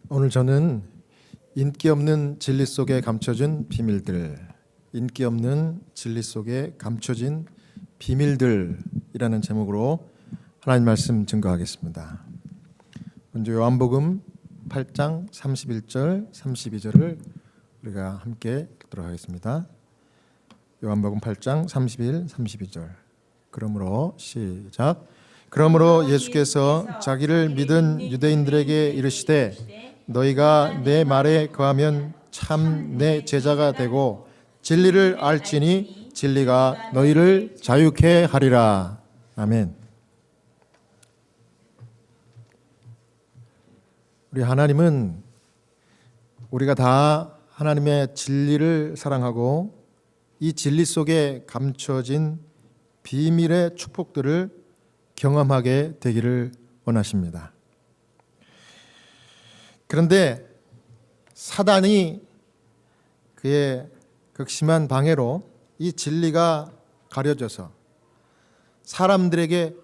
오늘 저는 인기 없는 진리 속에 감춰진 비밀들, 인기 없는 진리 속에 감춰진 비밀들이라는 제목으로 하나님 말씀 증거하겠습니다. 먼저 요한복음 8장 31절, 32절을 우리가 함께 읽도록 하겠습니다. 요한복음 8장 31, 32절. 그러므로 시작. 그러므로 예수께서 자기를 믿은 유대인들에게 이르시되 너희가 내 말에 거하면 참 내 제자가 되고 진리를 알지니 진리가 너희를 자유케 하리라. 아멘. 우리 하나님은 우리가 다 하나님의 진리를 사랑하고 이 진리 속에 감춰진 비밀의 축복들을 경험하게 되기를 원하십니다. 그런데 사단이 그의 극심한 방해로 이 진리가 가려져서 사람들에게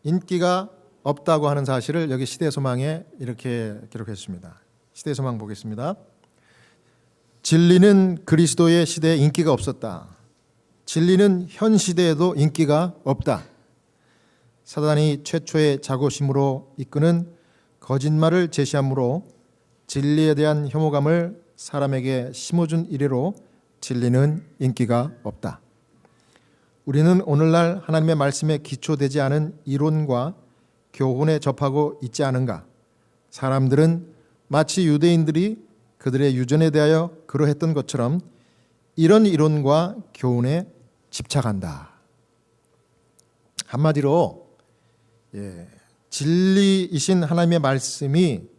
인기가 없다고 하는 사실을 여기 시대소망에 이렇게 기록했습니다. 시대소망 보겠습니다. 진리는 그리스도의 시대에 인기가 없었다. 진리는 현 시대에도 인기가 없다. 사단이 최초의 자고심으로 이끄는 거짓말을 제시함으로 진리에 대한 혐오감을 사람에게 심어준 이래로 진리는 인기가 없다. 우리는 오늘날 하나님의 말씀에 기초되지 않은 이론과 교훈에 접하고 있지 않은가? 사람들은 마치 유대인들이 그들의 유전에 대하여 그러했던 것처럼 이런 이론과 교훈에 집착한다. 한마디로 진리이신 하나님의 말씀이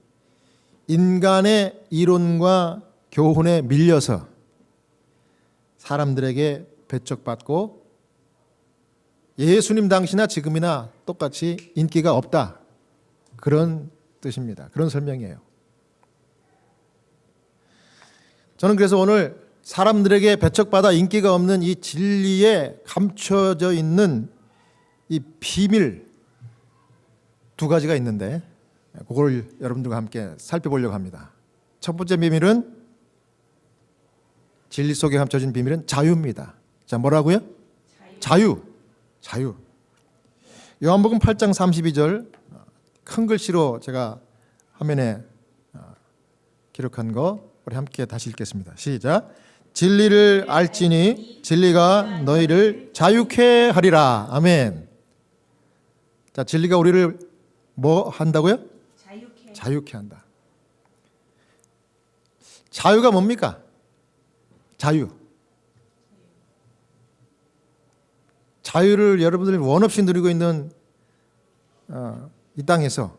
인간의 이론과 교훈에 밀려서 사람들에게 배척받고 예수님 당시나 지금이나 똑같이 인기가 없다. 그런 뜻입니다. 그런 설명이에요. 저는 그래서 오늘 사람들에게 배척받아 인기가 없는 이 진리에 감춰져 있는 이 비밀 두 가지가 있는데 그걸 여러분들과 함께 살펴보려고 합니다. 첫 번째 비밀은 진리 속에 감춰진 비밀은 자유입니다. 자, 뭐라고요? 자유. 요한복음 8장 32절 큰 글씨로 제가 화면에 기록한 거 우리 함께 다시 읽겠습니다. 시작. 진리를 알지니 진리가 너희를 자유케 하리라. 아멘. 자, 진리가 우리를 뭐 한다고요? 자유케 한다. 자유가 뭡니까? 자유를 여러분들이 원 없이 누리고 있는 이 땅에서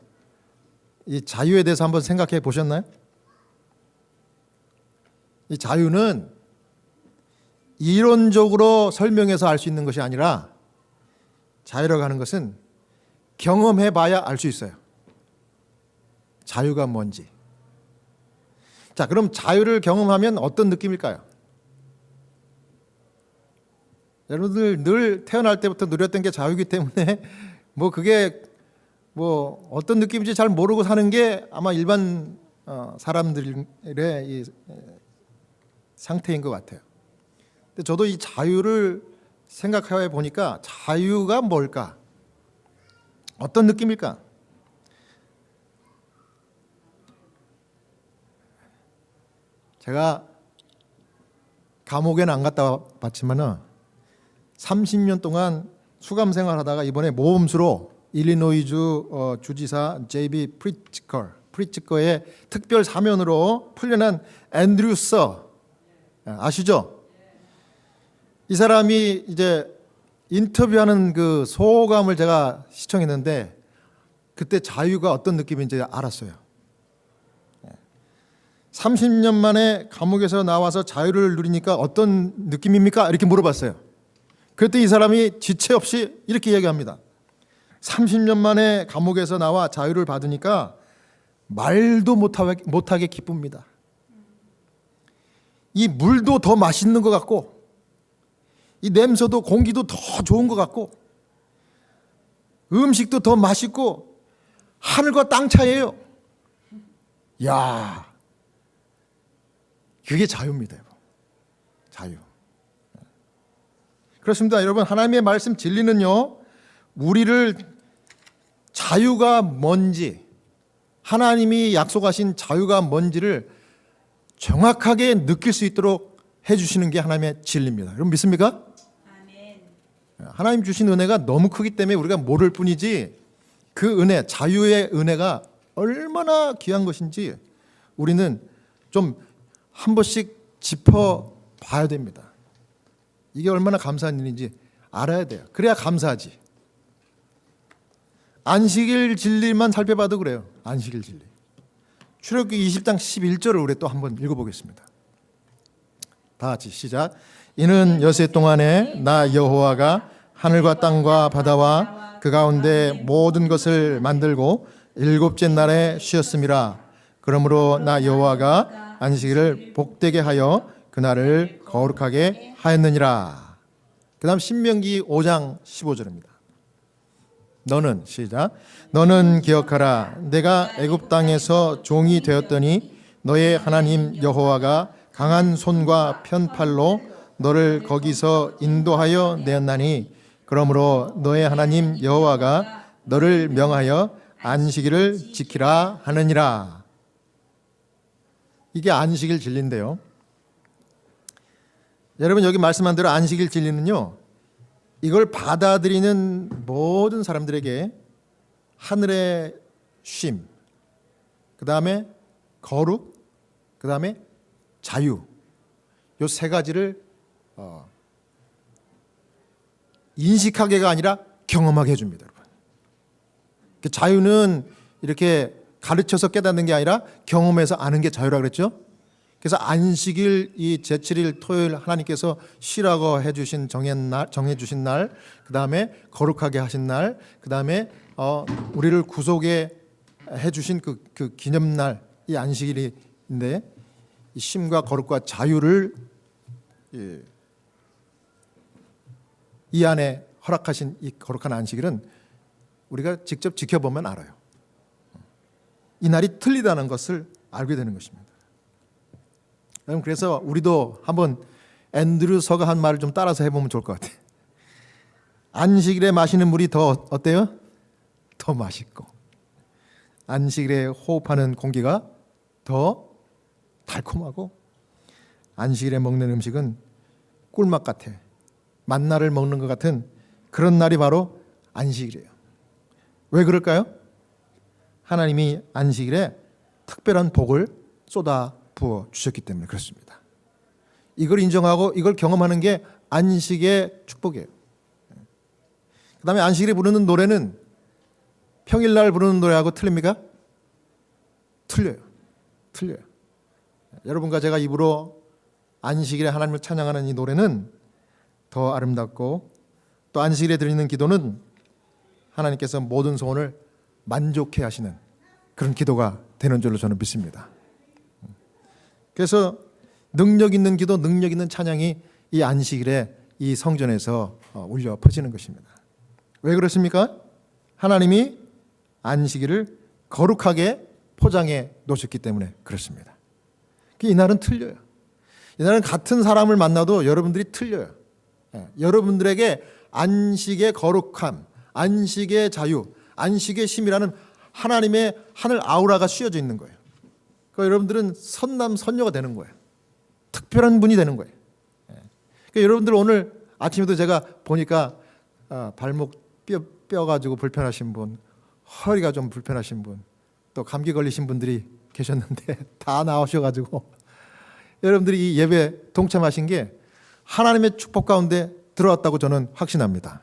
이 자유에 대해서 한번 생각해 보셨나요? 이 자유는 이론적으로 설명해서 알 수 있는 것이 아니라 자유라고 하는 것은 경험해 봐야 알 수 있어요. 자유가 뭔지. 자, 그럼 자유를 경험하면 어떤 느낌일까요? 여러분들 늘 태어날 때부터 누렸던 게 자유이기 때문에 그게 어떤 느낌인지 잘 모르고 사는 게 아마 일반 사람들의 이 상태인 것 같아요. 근데 저도 이 자유를 생각해 보니까 자유가 뭘까? 어떤 느낌일까? 제가 감옥에는 안 갔다 봤지만은 30년 동안 수감 생활하다가 이번에 모범수로 일리노이주 주지사 J.B. 프리츠커의 특별 사면으로 풀려난 앤드류 서 아시죠? 이 사람이 이제 인터뷰하는 그 소감을 제가 시청했는데 그때 자유가 어떤 느낌인지 알았어요. 30년 만에 감옥에서 나와서 자유를 누리니까 어떤 느낌입니까? 이렇게 물어봤어요. 그때 이 사람이 지체 없이 이렇게 이야기합니다. 30년 만에 감옥에서 나와 자유를 받으니까 말도 못하게 기쁩니다. 이 물도 더 맛있는 것 같고 이 냄새도 공기도 더 좋은 것 같고 음식도 더 맛있고 하늘과 땅 차이예요. 야, 그게 자유입니다. 자유. 그렇습니다. 여러분, 하나님의 말씀 진리는요, 우리를 자유가 뭔지, 하나님이 약속하신 자유가 뭔지를 정확하게 느낄 수 있도록 해주시는 게 하나님의 진리입니다. 여러분 믿습니까? 아멘. 하나님 주신 은혜가 너무 크기 때문에 우리가 모를 뿐이지, 그 은혜, 자유의 은혜가 얼마나 귀한 것인지 우리는 좀 한 번씩 짚어봐야 됩니다. 이게 얼마나 감사한 일인지 알아야 돼요. 그래야 감사하지. 안식일 진리만 살펴봐도 그래요. 안식일 진리. 출애굽기 20장 11절을 우리 또 한번 읽어보겠습니다. 다 같이 시작. 이는 여세 동안에 나 여호와가 하늘과 땅과 바다와 그 가운데 모든 것을 만들고 일곱째 날에 쉬었음이라. 그러므로 나 여호와가 안식일을 복되게 하여 그날을 거룩하게 하였느니라. 그 다음 신명기 5장 15절입니다. 너는 시작. 너는 기억하라. 내가 애굽 땅에서 종이 되었더니 너의 하나님 여호와가 강한 손과 편팔로 너를 거기서 인도하여 내었나니 그러므로 너의 하나님 여호와가 너를 명하여 안식일을 지키라 하느니라. 이게 안식일 진리인데요. 여러분 여기 말씀한 대로 안식일 진리는요, 이걸 받아들이는 모든 사람들에게 하늘의 쉼, 그 다음에 거룩, 그 다음에 자유, 요 세 가지를 인식하게가 아니라 경험하게 해줍니다. 여러분. 그 자유는 이렇게 가르쳐서 깨닫는 게 아니라 경험해서 아는 게 자유라 그랬죠. 그래서 안식일 이 제7일 토요일 하나님께서 쉬라고 해주신 정해주신 날, 그 다음에 거룩하게 하신 날, 그 다음에 우리를 구속해 해주신 그 기념날, 이 안식일인데 이 쉼과 거룩과 자유를 이 안에 허락하신 이 거룩한 안식일은 우리가 직접 지켜보면 알아요. 이 날이 틀리다는 것을 알게 되는 것입니다. 여러분 그래서 우리도 한번 앤드류 서가 한 말을 좀 따라서 해보면 좋을 것 같아요. 안식일에 마시는 물이 더 어때요? 더 맛있고 안식일에 호흡하는 공기가 더 달콤하고 안식일에 먹는 음식은 꿀맛 같아. 만나를 먹는 것 같은 그런 날이 바로 안식일이에요. 왜 그럴까요? 하나님이 안식일에 특별한 복을 쏟아 부어 주셨기 때문에 그렇습니다. 이걸 인정하고 이걸 경험하는 게 안식의 축복이에요. 그 다음에 안식일에 부르는 노래는 평일날 부르는 노래하고 틀립니까? 틀려요. 여러분과 제가 입으로 안식일에 하나님을 찬양하는 이 노래는 더 아름답고 또 안식일에 드리는 기도는 하나님께서 모든 소원을 만족해 하시는 그런 기도가 되는 줄로 저는 믿습니다. 그래서 능력 있는 기도, 능력 있는 찬양이 이 안식일에 이 성전에서 울려 퍼지는 것입니다. 왜 그렇습니까? 하나님이 안식일을 거룩하게 포장해 놓으셨기 때문에 그렇습니다. 이 날은 틀려요. 이 날은 같은 사람을 만나도 여러분들이 틀려요. 여러분들에게 안식의 거룩함, 안식의 자유, 안식의 쉼이라는 하나님의 하늘 아우라가 씌워져 있는 거예요. 그러니까 여러분들은 선남 선녀가 되는 거예요. 특별한 분이 되는 거예요. 그러니까 여러분들 오늘 아침에도 제가 보니까 발목 뼈 가지고 불편하신 분, 허리가 좀 불편하신 분, 또 감기 걸리신 분들이 계셨는데 다 나오셔가지고 여러분들이 이 예배 동참하신 게 하나님의 축복 가운데 들어왔다고 저는 확신합니다.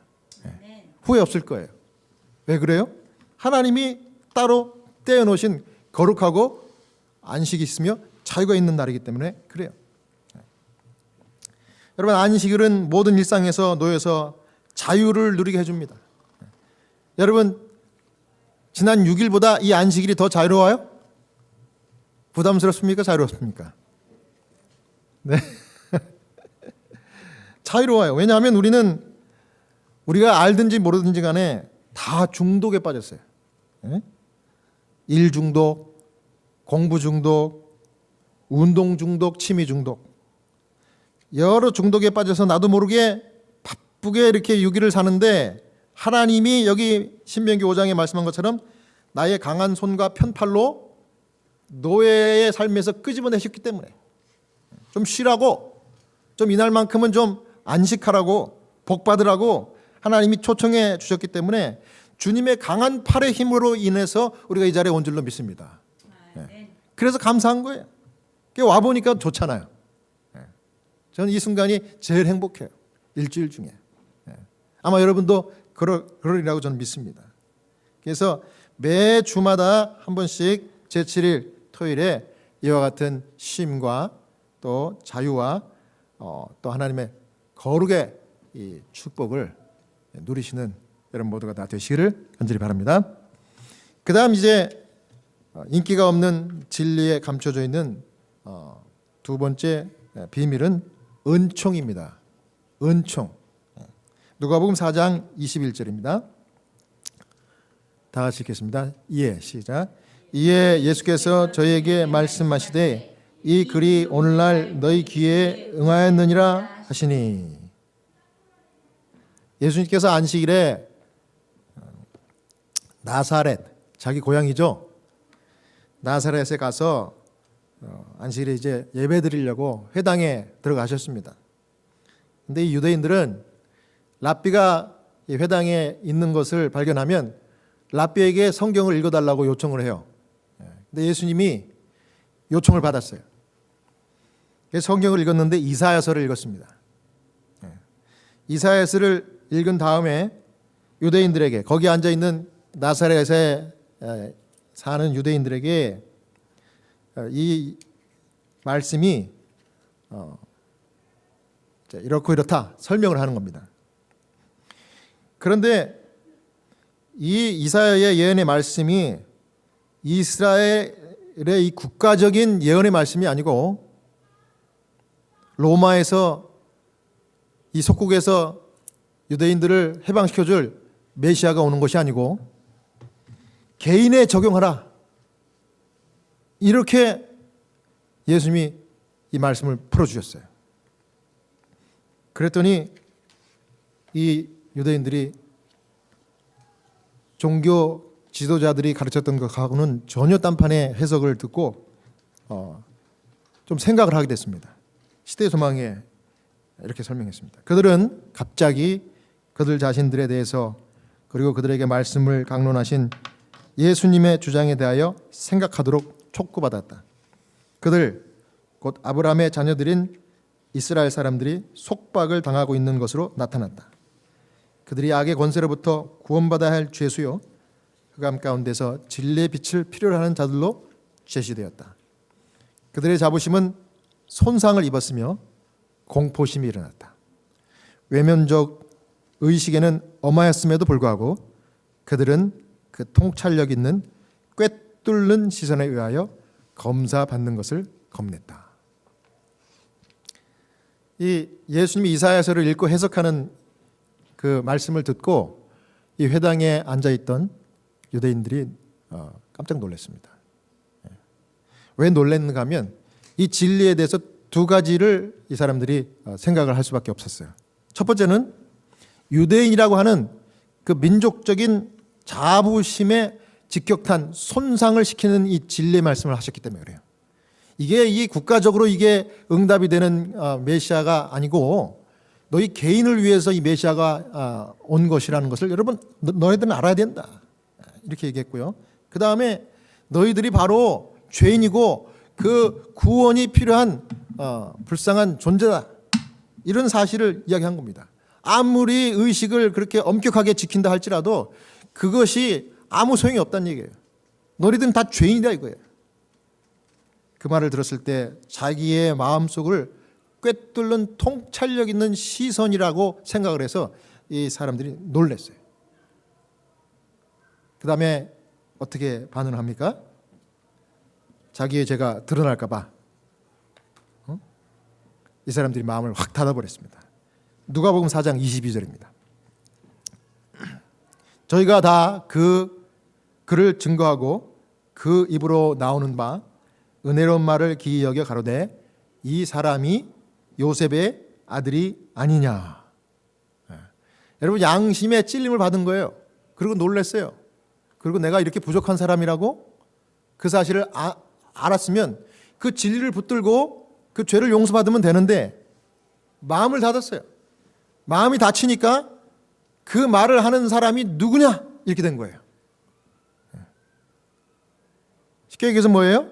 후회 없을 거예요. 왜 그래요? 하나님이 따로 떼어놓으신 거룩하고 안식이 있으며 자유가 있는 날이기 때문에 그래요. 여러분 안식일은 모든 일상에서 놓여서 자유를 누리게 해줍니다. 여러분 지난 6일보다 이 안식일이 더 자유로워요? 부담스럽습니까? 자유롭습니까? 네. 자유로워요. 왜냐하면 우리가 알든지 모르든지 간에 다 중독에 빠졌어요. 일 중독, 공부 중독, 운동 중독, 취미 중독, 여러 중독에 빠져서 나도 모르게 바쁘게 이렇게 유기를 사는데 하나님이 여기 신명기 5장에 말씀한 것처럼 나의 강한 손과 편팔로 노예의 삶에서 끄집어내셨기 때문에 좀 쉬라고, 좀 이날만큼은 좀 안식하라고, 복 받으라고 하나님이 초청해 주셨기 때문에 주님의 강한 팔의 힘으로 인해서 우리가 이 자리에 온 줄로 믿습니다. 그래서 감사한 거예요. 와보니까 좋잖아요. 저는 이 순간이 제일 행복해요. 일주일 중에. 아마 여러분도 그러리라고 저는 믿습니다. 그래서 매 주마다 한 번씩 제7일 토요일에 이와 같은 쉼과 또 자유와 또 하나님의 거룩의 이 축복을 누리시는 여러분 모두가 다 되시기를 간절히 바랍니다. 그 다음 이제 인기가 없는 진리에 감춰져 있는 두 번째 비밀은 은총입니다. 은총. 누가복음 4장 21절입니다. 다 같이 읽겠습니다. 이에 시작. 이에 예수께서 저희에게 말씀하시되 이 글이 오늘날 너희 귀에 응하였느니라 하시니. 예수님께서 안식일에 나사렛, 자기 고향이죠. 나사렛에 가서 안식일에 이제 예배 드리려고 회당에 들어가셨습니다. 근데 이 유대인들은 랍비가 이 회당에 있는 것을 발견하면 랍비에게 성경을 읽어달라고 요청을 해요. 근데 예수님이 요청을 받았어요. 그래서 성경을 읽었는데 이사야서를 읽었습니다. 이사야서를 읽은 다음에 유대인들에게, 거기 앉아있는 나사렛에 사는 유대인들에게 이 말씀이 이렇고 이렇다 설명을 하는 겁니다. 그런데 이 이사야의 예언의 말씀이 이스라엘의 이 국가적인 예언의 말씀이 아니고 로마에서 이 속국에서 유대인들을 해방시켜줄 메시아가 오는 것이 아니고 개인에 적용하라, 이렇게 예수님이 이 말씀을 풀어주셨어요. 그랬더니 이 유대인들이 종교 지도자들이 가르쳤던 것하고는 전혀 딴판의 해석을 듣고 좀 생각을 하게 됐습니다. 시대의 소망에 이렇게 설명했습니다. 그들은 갑자기 그들 자신들에 대해서 그리고 그들에게 말씀을 강론하신 예수님의 주장에 대하여 생각하도록 촉구받았다. 그들 곧 아브라함의 자녀들인 이스라엘 사람들이 속박을 당하고 있는 것으로 나타났다. 그들이 악의 권세로부터 구원받아야 할 죄수요 흑암 가운데서 진리의 빛을 필요로 하는 자들로 제시되었다. 그들의 자부심은 손상을 입었으며 공포심이 일어났다. 외면적 의식에는 엄하였음에도 불구하고 그들은 그 통찰력 있는 꿰뚫는 시선에 의하여 검사받는 것을 겁냈다. 이 예수님이 이사야서를 읽고 해석하는 그 말씀을 듣고 이 회당에 앉아있던 유대인들이 깜짝 놀랐습니다. 왜 놀랐는가 하면 이 진리에 대해서 두 가지를 이 사람들이 생각을 할 수밖에 없었어요. 첫 번째는 유대인이라고 하는 그 민족적인 자부심에 직격탄 손상을 시키는 이 진리의 말씀을 하셨기 때문에 그래요. 이게 이 국가적으로 이게 응답이 되는 메시아가 아니고 너희 개인을 위해서 이 메시아가 온 것이라는 것을 여러분 너희들은 알아야 된다, 이렇게 얘기했고요. 그 다음에 너희들이 바로 죄인이고 그 구원이 필요한 불쌍한 존재다, 이런 사실을 이야기한 겁니다. 아무리 의식을 그렇게 엄격하게 지킨다 할지라도 그것이 아무 소용이 없다는 얘기예요. 너희들은 다 죄인이다 이거예요. 그 말을 들었을 때 자기의 마음속을 꿰뚫는 통찰력 있는 시선이라고 생각을 해서 이 사람들이 놀랐어요. 그 다음에 어떻게 반응을 합니까? 자기의 죄가 드러날까 봐 이 사람들이 마음을 확 닫아버렸습니다. 누가복음 4장 22절입니다. 저희가 다 그 글을 증거하고 그 입으로 나오는 바 은혜로운 말을 기이 여겨 가로되 이 사람이 요셉의 아들이 아니냐. 여러분, 양심의 찔림을 받은 거예요. 그리고 놀랐어요. 그리고 내가 이렇게 부족한 사람이라고 그 사실을 알았으면 그 진리를 붙들고 그 죄를 용서받으면 되는데 마음을 닫았어요. 마음이 닫히니까 그 말을 하는 사람이 누구냐 이렇게 된 거예요. 쉽게 얘기해서 뭐예요?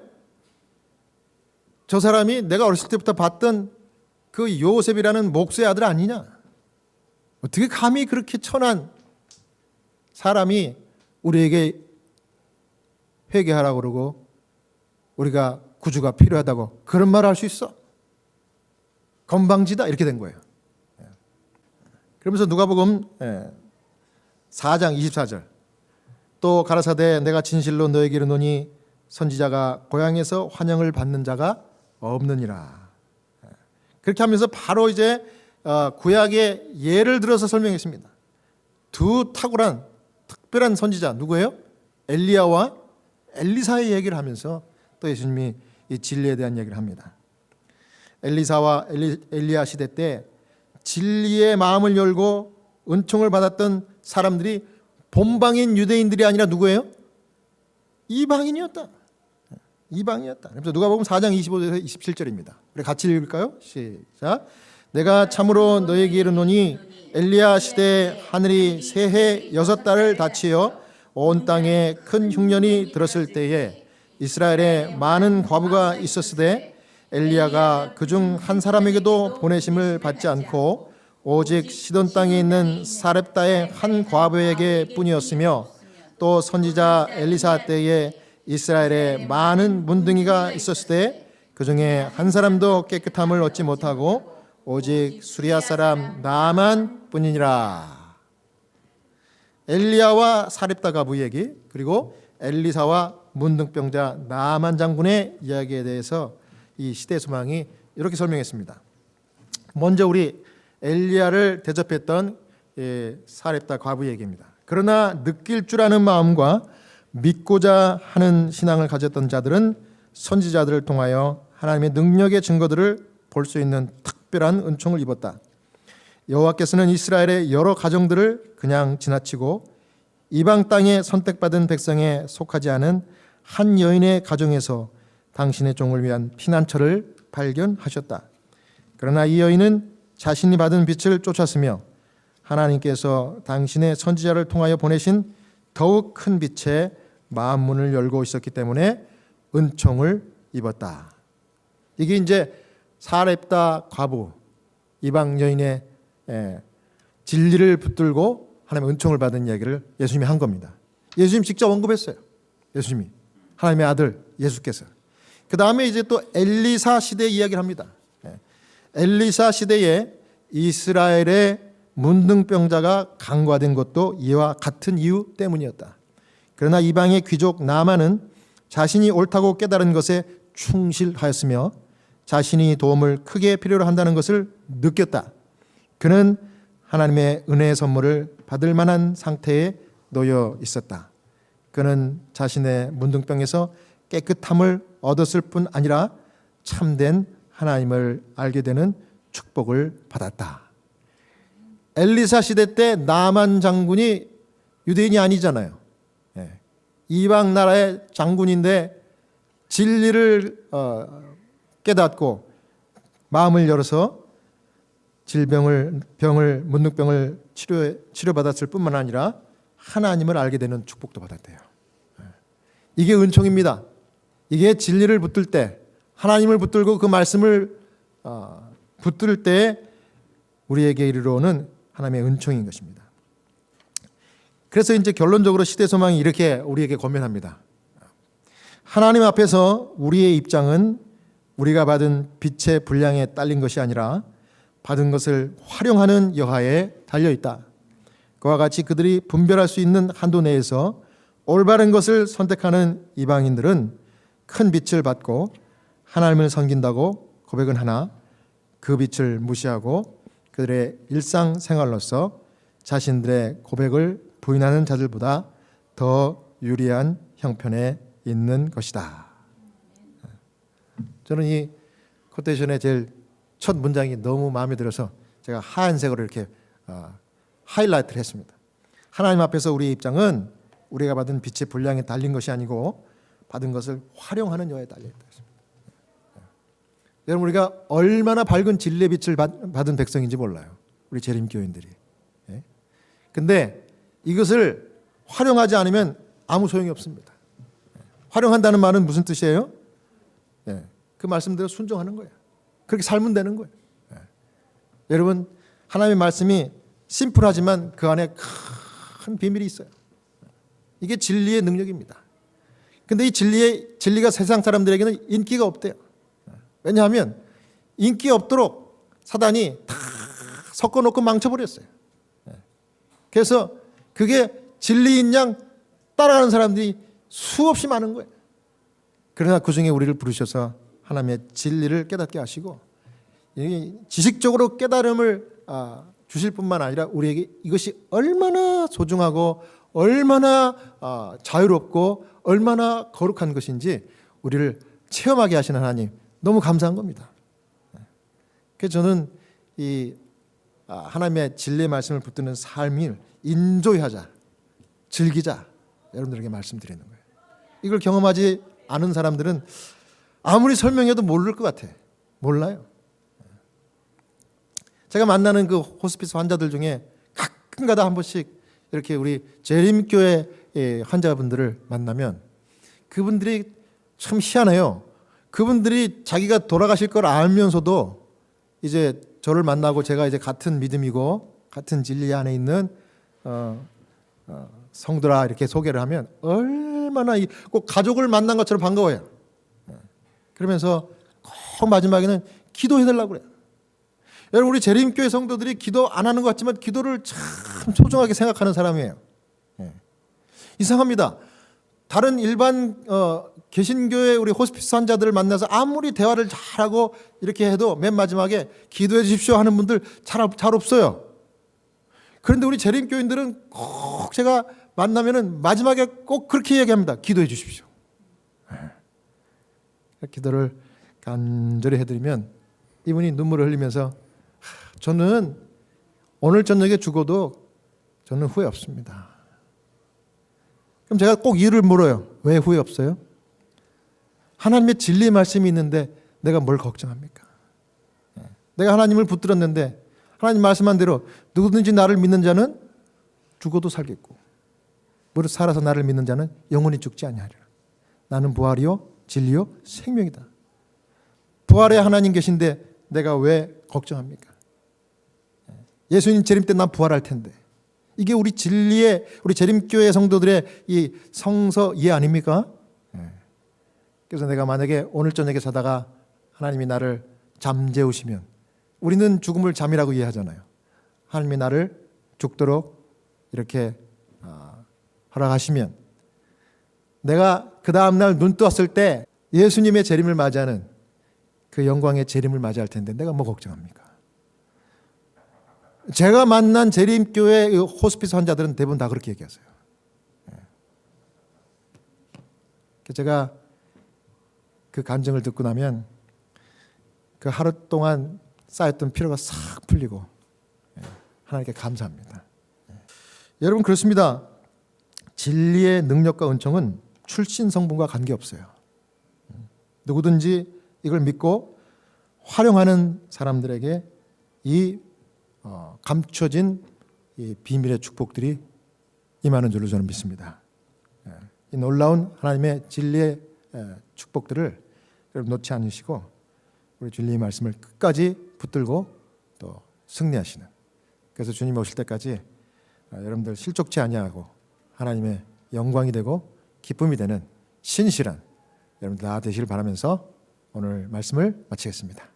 저 사람이 내가 어렸을 때부터 봤던 그 요셉이라는 목수의 아들 아니냐? 어떻게 감히 그렇게 천한 사람이 우리에게 회개하라고 그러고 우리가 구주가 필요하다고 그런 말을 할 수 있어? 건방지다 이렇게 된 거예요. 그러면서 누가복음 4장 24절 또 가라사대 내가 진실로 너에게 이르노니 선지자가 고향에서 환영을 받는 자가 없느니라. 그렇게 하면서 바로 이제 구약의 예를 들어서 설명했습니다. 두 탁월한 특별한 선지자 누구예요? 엘리야와 엘리사의 얘기를 하면서 또 예수님이 이 진리에 대한 얘기를 합니다. 엘리사와 엘리야 시대 때 진리의 마음을 열고 은총을 받았던 사람들이 본방인 유대인들이 아니라 누구예요? 이방인이었다. 이방이었다. 그래서 누가복음 4장 25절에서 27절입니다. 우리 같이 읽을까요? 시작. 내가 참으로 너에게 이르노니 엘리야 시대에 하늘이 새해 6달을 닫히어 온 땅에 큰 흉년이 들었을 때에 이스라엘에 많은 과부가 있었으되 엘리야가 그중 한 사람에게도 보내심을 받지 않고 오직 시돈 땅에 있는 사렙다의 한 과부에게 뿐이었으며 또 선지자 엘리사 때에 이스라엘에 많은 문둥이가 있었을 때 그중에 한 사람도 깨끗함을 얻지 못하고 오직 수리아 사람 나만 뿐이니라. 엘리야와 사렙다 과부 얘기 그리고 엘리사와 문둥병자 나만 장군의 이야기에 대해서 이 시대 소망이 이렇게 설명했습니다. 먼저 우리 엘리야를 대접했던 사렙다 과부 얘기입니다. 그러나 느낄 줄 아는 마음과 믿고자 하는 신앙을 가졌던 자들은 선지자들을 통하여 하나님의 능력의 증거들을 볼 수 있는 특별한 은총을 입었다. 여호와께서는 이스라엘의 여러 가정들을 그냥 지나치고 이방 땅에 선택받은 백성에 속하지 않은 한 여인의 가정에서 당신의 종을 위한 피난처를 발견하셨다. 그러나 이 여인은 자신이 받은 빛을 쫓았으며 하나님께서 당신의 선지자를 통하여 보내신 더욱 큰 빛에 마음 문을 열고 있었기 때문에 은총을 입었다. 이게 이제 사렙다 과부 이방 여인의 진리를 붙들고 하나님의 은총을 받은 이야기를 예수님이 한 겁니다. 예수님 직접 언급했어요. 예수님이 하나님의 아들 예수께서. 그 다음에 이제 또 엘리사 시대 이야기를 합니다. 엘리사 시대에 이스라엘의 문둥병자가 간과된 것도 이와 같은 이유 때문이었다. 그러나 이방의 귀족 나만은 자신이 옳다고 깨달은 것에 충실하였으며 자신이 도움을 크게 필요로 한다는 것을 느꼈다. 그는 하나님의 은혜의 선물을 받을 만한 상태에 놓여 있었다. 그는 자신의 문둥병에서 깨끗함을 얻었을 뿐 아니라 참된 하나님을 알게 되는 축복을 받았다. 엘리사 시대 때 나만 장군이 유대인이 아니잖아요. 이방 나라의 장군인데 진리를 깨닫고 마음을 열어서 문둥병을 치료받았을 뿐만 아니라 하나님을 알게 되는 축복도 받았대요. 이게 은총입니다. 이게 진리를 붙들 때 하나님을 붙들고 그 말씀을 붙들 때 우리에게 이르러오는 하나님의 은총인 것입니다. 그래서 이제 결론적으로 시대 소망이 이렇게 우리에게 권면합니다. 하나님 앞에서 우리의 입장은 우리가 받은 빛의 분량에 딸린 것이 아니라 받은 것을 활용하는 여하에 달려있다. 그와 같이 그들이 분별할 수 있는 한도 내에서 올바른 것을 선택하는 이방인들은 큰 빛을 받고 하나님을 섬긴다고 고백은 하나 그 빛을 무시하고 그들의 일상생활로서 자신들의 고백을 부인하는 자들보다 더 유리한 형편에 있는 것이다. 저는 이 코테이션의 제일 첫 문장이 너무 마음에 들어서 제가 하얀색으로 이렇게 하이라이트를 했습니다. 하나님 앞에서 우리의 입장은 우리가 받은 빛의 분량에 달린 것이 아니고 받은 것을 활용하는 여에 달려 있다. 여러분, 우리가 얼마나 밝은 진리의 빛을 받은 백성인지 몰라요. 우리 재림교인들이. 근데 이것을 활용하지 않으면 아무 소용이 없습니다. 활용한다는 말은 무슨 뜻이에요? 그 말씀대로 순종하는 거예요. 그렇게 살면 되는 거예요. 여러분, 하나님의 말씀이 심플하지만 그 안에 큰 비밀이 있어요. 이게 진리의 능력입니다. 근데 이 진리가 세상 사람들에게는 인기가 없대요. 왜냐하면 인기 없도록 사단이 다 섞어놓고 망쳐버렸어요. 그래서 그게 진리인 양 따라가는 사람들이 수없이 많은 거예요. 그러나 그 중에 우리를 부르셔서 하나님의 진리를 깨닫게 하시고 지식적으로 깨달음을 주실 뿐만 아니라 우리에게 이것이 얼마나 소중하고 얼마나 자유롭고 얼마나 거룩한 것인지 우리를 체험하게 하시는 하나님, 너무 감사한 겁니다. 그래서 저는 이 하나님의 진리의 말씀을 붙드는 삶을 인조이하자, 즐기자, 여러분들에게 말씀드리는 거예요. 이걸 경험하지 않은 사람들은 아무리 설명해도 모를 것 같아. 몰라요. 제가 만나는 그 호스피스 환자들 중에 가끔가다 한 번씩 이렇게 우리 재림교회 환자분들을 만나면 그분들이 참 희한해요. 그분들이 자기가 돌아가실 걸 알면서도 이제 저를 만나고 제가 이제 같은 믿음이고 같은 진리 안에 있는 성도라 이렇게 소개를 하면 얼마나 꼭 가족을 만난 것처럼 반가워요. 그러면서 꼭 마지막에는 기도해달라고 그래요. 여러분, 우리 재림교회 성도들이 기도 안 하는 것 같지만 기도를 참 소중하게 생각하는 사람이에요. 이상합니다. 다른 일반 개신교회 우리 호스피스 환자들을 만나서 아무리 대화를 잘하고 이렇게 해도 맨 마지막에 기도해 주십시오 하는 분들 잘 없어요. 그런데 우리 재림교인들은 꼭 제가 만나면은 마지막에 꼭 그렇게 얘기합니다. 기도해 주십시오. 기도를 간절히 해드리면 이분이 눈물을 흘리면서 저는 오늘 저녁에 죽어도 저는 후회 없습니다. 그럼 제가 꼭 이유를 물어요. 왜 후회 없어요? 하나님의 진리의 말씀이 있는데 내가 뭘 걱정합니까? 내가 하나님을 붙들었는데 하나님 말씀한 대로 누구든지 나를 믿는 자는 죽어도 살겠고 무릇 살아서 나를 믿는 자는 영원히 죽지 아니하리라. 나는 부활이요 진리요 생명이다. 부활에 하나님 계신데 내가 왜 걱정합니까? 예수님 재림 때 난 부활할 텐데. 이게 우리 진리의 우리 재림교회 성도들의 이 성서 이해 아닙니까? 그래서 내가 만약에 오늘 저녁에 자다가 하나님이 나를 잠재우시면 우리는 죽음을 잠이라고 이해하잖아요. 하나님이 나를 죽도록 이렇게 허락하시면 내가 그 다음날 눈 뜨었을 때 예수님의 재림을 맞이하는 그 영광의 재림을 맞이할 텐데 내가 뭐 걱정합니까? 제가 만난 재림교회 호스피스 환자들은 대부분 다 그렇게 얘기하세요. 제가 그 간증을 듣고 나면 그 하루 동안 쌓였던 피로가 싹 풀리고 하나님께 감사합니다. 여러분, 그렇습니다. 진리의 능력과 은총은 출신 성분과 관계없어요. 누구든지 이걸 믿고 활용하는 사람들에게 이 감춰진 이 비밀의 축복들이 임하는 줄로 저는 믿습니다. 이 놀라운 하나님의 진리의 축복들을 여러분 놓지 않으시고 우리 진리의 말씀을 끝까지 붙들고 또 승리하시는, 그래서 주님 오실 때까지 여러분들 실족치 아니하고 하나님의 영광이 되고 기쁨이 되는 신실한 여러분들 다 되시길 바라면서 오늘 말씀을 마치겠습니다.